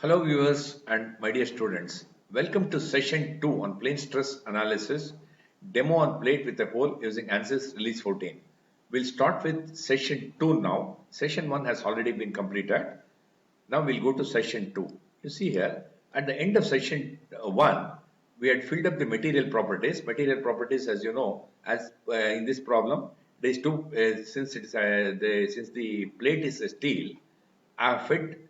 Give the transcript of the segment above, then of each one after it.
Hello viewers and my dear students. Welcome to session 2 on plane stress analysis, demo on plate with a hole using ANSYS release 14. We'll start with session 2 now. Session 1 has already been completed. Now we'll go to session 2. You see here at the end of session 1 we had filled up the material properties. Material properties, as you know, as in this problem, these two since the plate is a steel, I have fit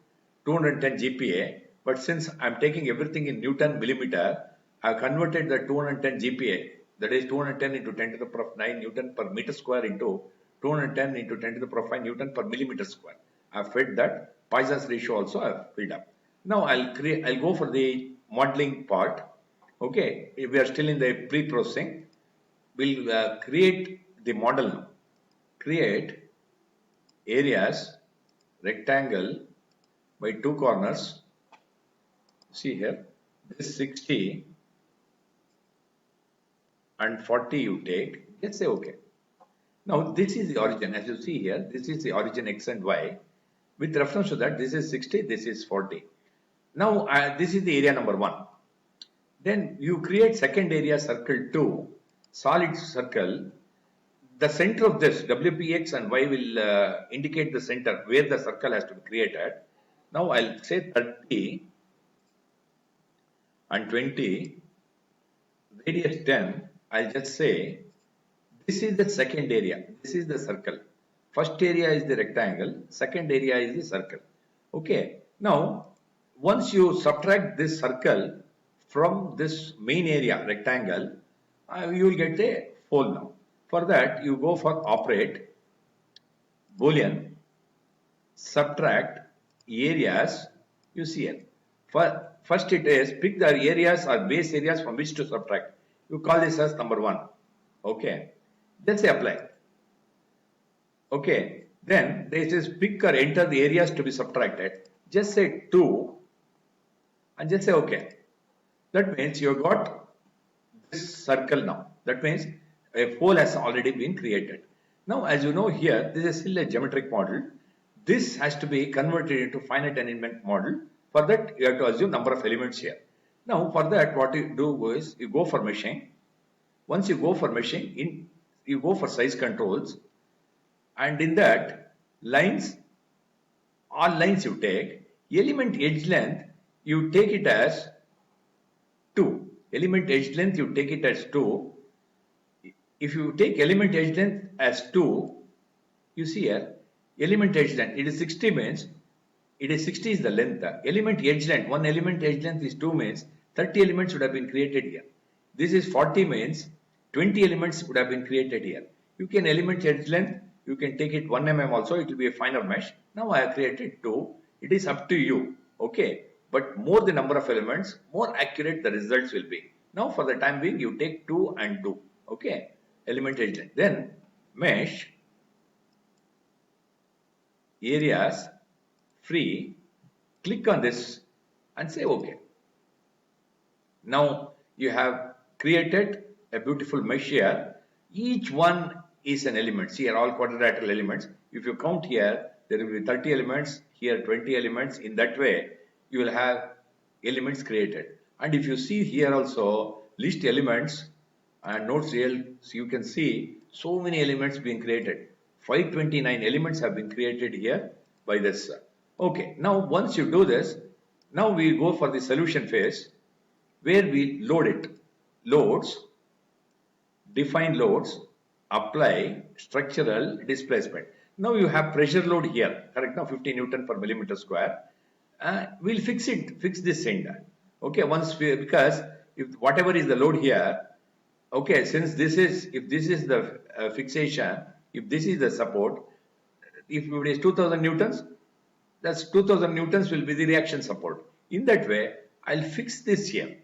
210 GPa, but since I'm taking everything in Newton millimeter, I've converted the 210 GPa, that is 210 into 10 to the power of 9 Newton per meter square into 210 into 10 to the power of 5 Newton per millimeter square. I've fed that. Poisson's ratio also I've filled up. Now I'll go for the modeling part. Okay, we are still in the pre-processing. We'll create the model now. Create areas, rectangle by two corners. See here, this 60 and 40 you take. Let's say okay. Now this is the origin. As you see here, this is the origin x and y. With reference to that, this is 60, this is 40. Now this is the area number 1. Then you create second area circle 2, solid circle. The center of this WPX and Y will indicate the center where the circle has to be created. Now I'll say 30 and 20, radius 10. I'll just say this is the second area. This is the circle. First area is the rectangle. Second area is the circle. Okay. Now, once you subtract this circle from this main area rectangle, you will get a hole now. For that, you go for operate, Boolean, subtract areas. You see here. First it is pick the areas or base areas from which to subtract. You call this as number 1. Okay. Let's say apply. Okay. Then this is pick or enter the areas to be subtracted. Just say 2 and just say okay. That means you got this circle now. That means a hole has already been created. Now, as you know here, this is still a geometric model. This has to be converted into finite element model. For that, you have to assume number of elements here. Now, for that, what you do is you go for meshing. Once you go for meshing, you go for size controls, and in that lines, all lines you take, element edge length, you take it as 2. Element edge length, you take it as 2. If you take element edge length as 2, you see here, element edge length, it is 60 means, it is 60 is the length. Element edge length, one element edge length is 2 means, 30 elements would have been created here. This is 40 means, 20 elements would have been created here. You can element edge length, you can take it 1 mm also, it will be a finer mesh. Now I have created 2, it is up to you, okay. But more the number of elements, more accurate the results will be. Now for the time being, you take 2 and 2, okay. Element edge length. Then mesh, areas, free, click on this and say okay. Now you have created a beautiful mesh here. Each one is an element. See here all quadrilateral elements. If you count here, there will be 30 elements, here 20 elements. In that way, you will have elements created. And if you see here also list elements and notes real, so you can see so many elements being created. 529 elements have been created here by this. Okay, now once you do this, now we go for the solution phase where we load it. Loads, define loads, apply structural displacement. Now you have pressure load here, correct? Now 50 Newton per millimeter square. We'll fix this center. Okay, because if whatever is the load here, okay, since if this is the fixation, if this is the support, if it is 2000 newtons, that's 2000 newtons will be the reaction support. In that way, I'll fix this here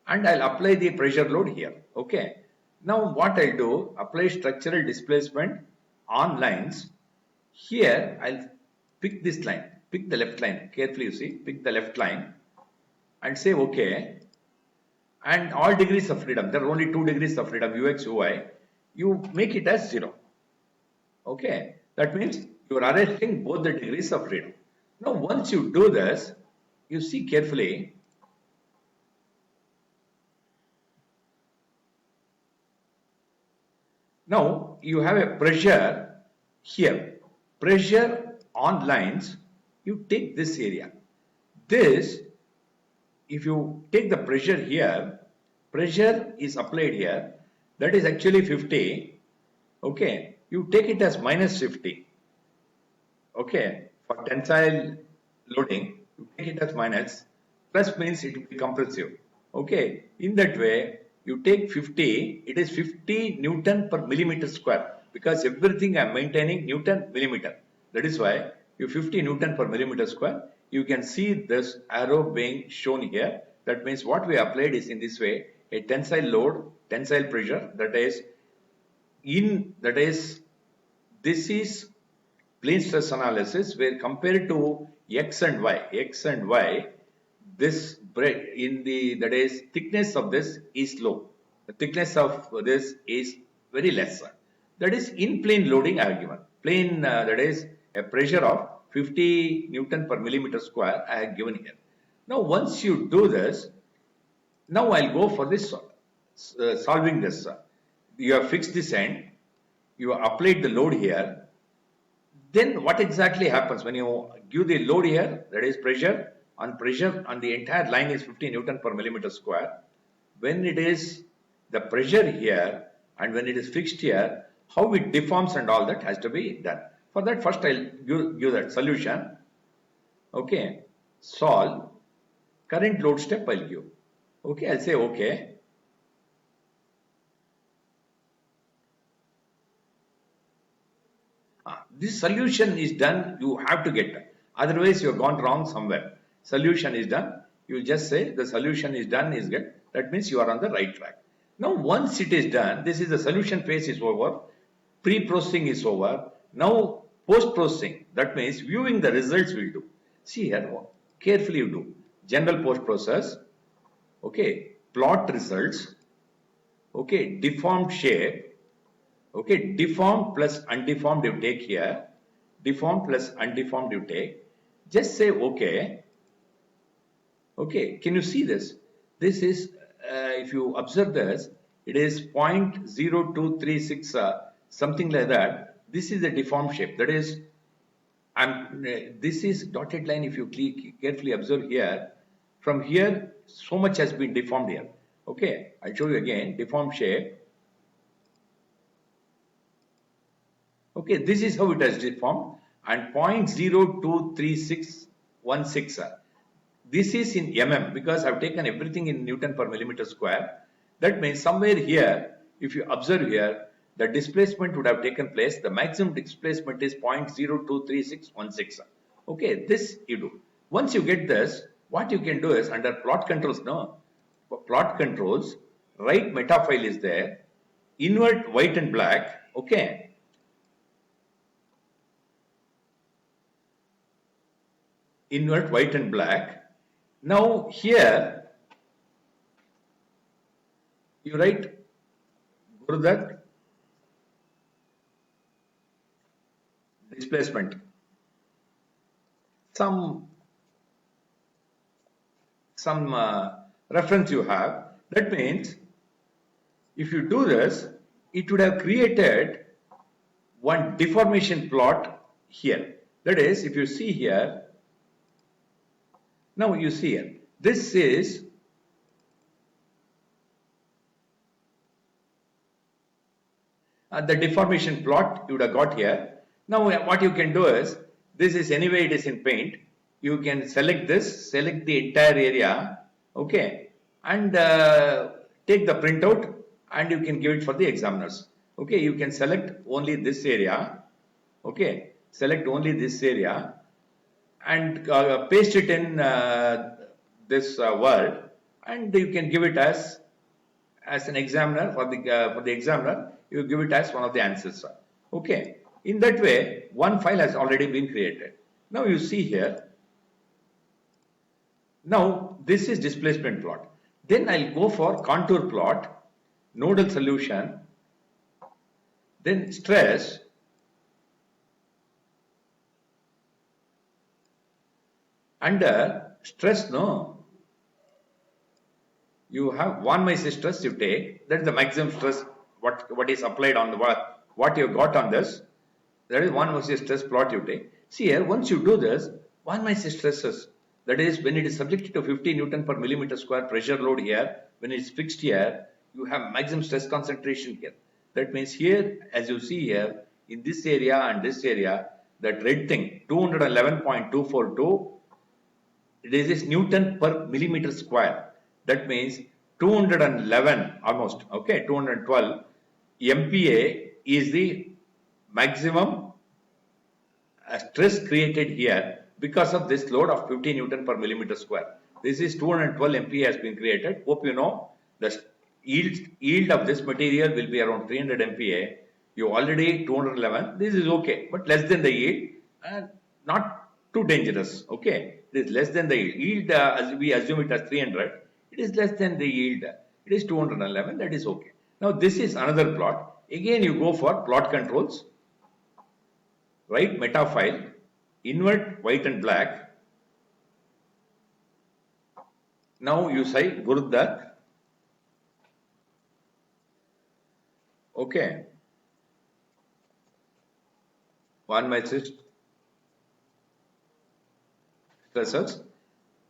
and I'll apply the pressure load here. Okay. Now what I'll do, apply structural displacement on lines. Here I'll pick this line, pick the left line. Carefully you see, pick the left line and say okay. And all degrees of freedom, there are only 2 degrees of freedom, ux, uy, you make it as 0. Okay, that means you are arresting both the degrees of freedom. Now once you do this, you see carefully. Now you have a pressure here. Pressure on lines, you take this area. This, if you take the pressure here, pressure is applied here, that is actually 50. Okay, you take it as minus 50. Okay, for tensile loading, you take it as minus, plus means it will be compressive. Okay, in that way, you take 50, it is 50 Newton per millimeter square, because everything I am maintaining Newton millimeter. That is why you 50 Newton per millimeter square. You can see this arrow being shown here. That means what we applied is in this way, a tensile load, tensile pressure, that is this is plane stress analysis, where compared to x and y, this that is thickness of this is low. The thickness of this is very less. That is in plane loading I have given. Plane that is a pressure of 50 Newton per millimeter square I have given here. Now once you do this, now I'll go for this solving this. You have fixed this end, you have applied the load here. Then what exactly happens when you give the load here, that is pressure on the entire line is 50 Newton per millimeter square. When it is the pressure here and when it is fixed here, how it deforms and all that has to be done. For that, first I'll give that solution. Okay, solve, current load step I'll give. Okay, I'll say okay. This solution is done, you have to get. Otherwise, you have gone wrong somewhere. Solution is done. You just say the solution is done is good. That means you are on the right track. Now, once it is done, this is the solution phase is over. Pre-processing is over. Now, post-processing, that means viewing the results will do. See here, carefully you do. General post-process. Okay, plot results. Okay, deformed shape. Okay, deformed plus undeformed you take here. Deformed plus undeformed you take. Just say okay. Okay, can you see this? This is, if you observe this, it is 0.0236, something like that. This is a deformed shape. That is, this is dotted line. If you carefully observe here, from here, so much has been deformed here. Okay, I'll show you again, deformed shape. Okay, this is how it has deformed, and 0.02316. This is in mm because I've taken everything in Newton per millimeter square. That means somewhere here, if you observe here, the displacement would have taken place. The maximum displacement is 0.023616. Okay, this you do. Once you get this, what you can do is under plot controls, plot controls, right meta file is there, invert white and black. Okay. Invert white and black. Now here you write Gurudat displacement. Some reference you have. That means if you do this, it would have created one deformation plot here. That is, if you see here, now you see here, this is the deformation plot you would have got here. Now what you can do is, this is anyway it is in paint, you can select this, select the entire area, okay, and take the printout and you can give it for the examiners. Okay, you can select only this area, okay, select only this area and paste it in this word, and you can give it as an examiner for the examiner. You give it as one of the answers. Okay, in that way one file has already been created. Now you see here, now this is displacement plot. Then I'll go for contour plot, nodal solution, then stress, under stress, no. You have 1 mesh stress you take, that is the maximum stress what is applied on the what you got on this. That is 1 mesh stress plot you take. See here, once you do this, 1 mesh stresses, that is when it is subjected to 50 Newton per millimeter square pressure load here, when it is fixed here, you have maximum stress concentration here. That means here, as you see here, in this area and this area, that red thing, 211.242, this is Newton per millimeter square. That means 211 almost, okay, 212 MPa is the maximum stress created here because of this load of 50 Newton per millimeter square. This is 212 MPa has been created. Hope you know the yield of this material will be around 300 MPa. You already 211. This is okay, but less than the yield and not too dangerous. Okay, it is less than the yield. Yield as we assume it as 300. It is less than the yield. It is 211. That is okay. Now this is another plot. Again, you go for plot controls. Write meta file, invert white and black. Now you say Gurudhat. Okay. 1 mesh stresses.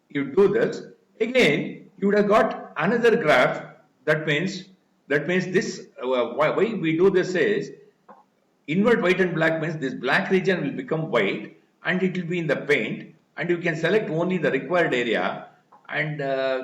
You do this. Again, you would have got another graph. That means this why we do this is invert white and black means this black region will become white and it will be in the paint, and you can select only the required area and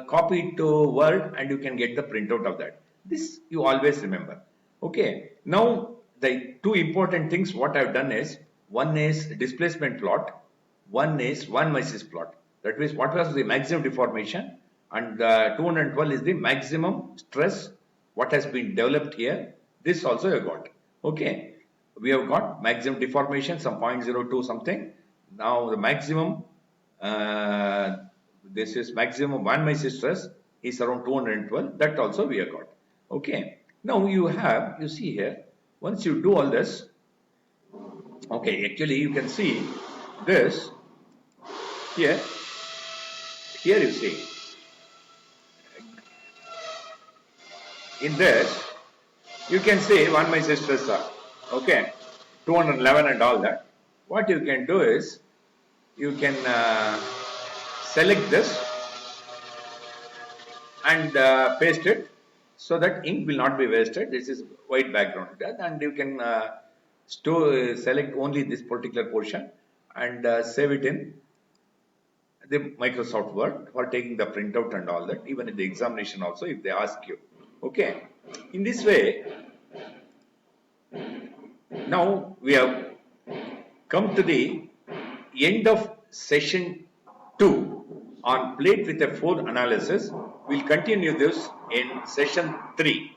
copy it to Word, and you can get the printout of that. This you always remember. Okay. Now the two important things what I have done is, one is displacement plot, one is 1 mesh plot. That means what was the maximum deformation, and 212 is the maximum stress what has been developed here. This also you got. Okay. We have got maximum deformation some 0.02 something. Now the maximum this is maximum 1 mesh stress is around 212. That also we have got. Okay. Now you see here, once you do all this, okay, actually you can see this here. Here you see, in this you can see 1 mesh stress, okay, 211 and all that. What you can do is, you can select this and paste it, so that ink will not be wasted. This is white background, and you can select only this particular portion and save it in the Microsoft Word for taking the printout and all that, even in the examination also if they ask you. Okay, in this way, now we have come to the end of session 2 on plate with a fold analysis. We'll continue this in session 3.